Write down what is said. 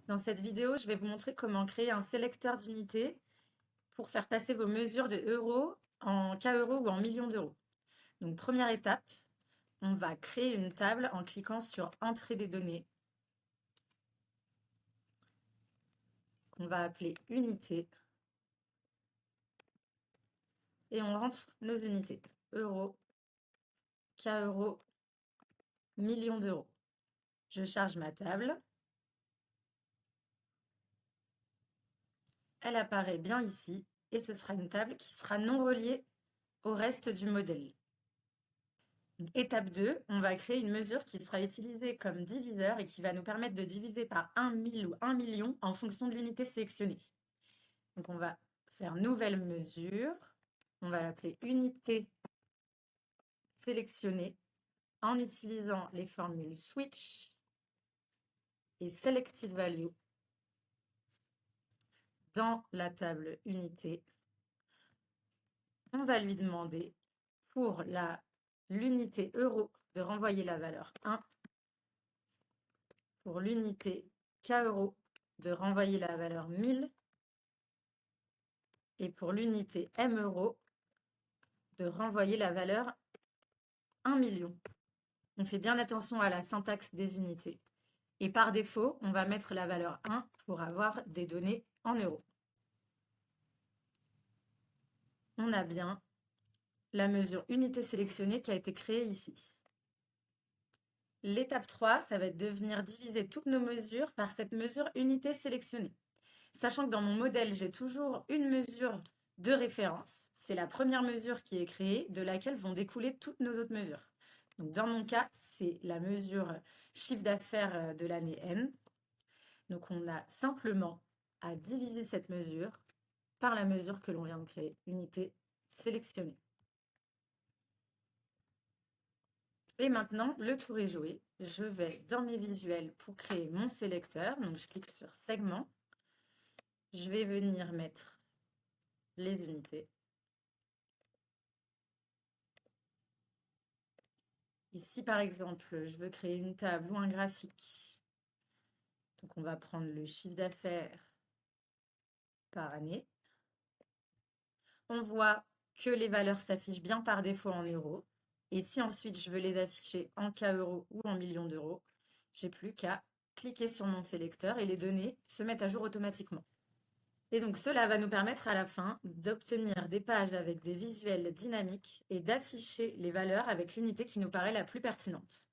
Dans cette vidéo, je vais vous montrer comment créer un sélecteur d'unités pour faire passer vos mesures de euros en K-euros ou en millions d'euros. Donc, première étape, on va créer une table en cliquant sur Entrée des données, qu'on va appeler Unités, et on rentre nos unités, euros, K-euros, millions d'euros. Je charge ma table. Elle apparaît bien ici, et ce sera une table qui sera non reliée au reste du modèle. Étape 2, on va créer une mesure qui sera utilisée comme diviseur et qui va nous permettre de diviser par 1 000 ou 1 million en fonction de l'unité sélectionnée. Donc on va faire nouvelle mesure, on va l'appeler unité sélectionnée en utilisant les formules switch et selected value dans la table unité. On va lui demander pour l'unité euro de renvoyer la valeur 1, pour l'unité K-euro de renvoyer la valeur 1000 et pour l'unité M euro de renvoyer la valeur 1 million. On fait bien attention à la syntaxe des unités. Et par défaut, on va mettre la valeur 1 pour avoir des données en euros. On a bien la mesure unité sélectionnée qui a été créée ici. L'étape 3, ça va être de venir diviser toutes nos mesures par cette mesure unité sélectionnée. Sachant que dans mon modèle, j'ai toujours une mesure de référence. C'est la première mesure qui est créée, de laquelle vont découler toutes nos autres mesures. Donc dans mon cas, c'est la mesure chiffre d'affaires de l'année N. Donc on a simplement à diviser cette mesure par la mesure que l'on vient de créer, unité sélectionnée. Et maintenant, le tour est joué. Je vais dans mes visuels pour créer mon sélecteur. Donc je clique sur segment. Je vais venir mettre les unités. Ici, par exemple, je veux créer une table ou un graphique. Donc, on va prendre le chiffre d'affaires par année. On voit que les valeurs s'affichent bien par défaut en euros. Et si ensuite je veux les afficher en K-euros ou en millions d'euros, j'ai plus qu'à cliquer sur mon sélecteur et les données se mettent à jour automatiquement. Et donc cela va nous permettre à la fin d'obtenir des pages avec des visuels dynamiques et d'afficher les valeurs avec l'unité qui nous paraît la plus pertinente.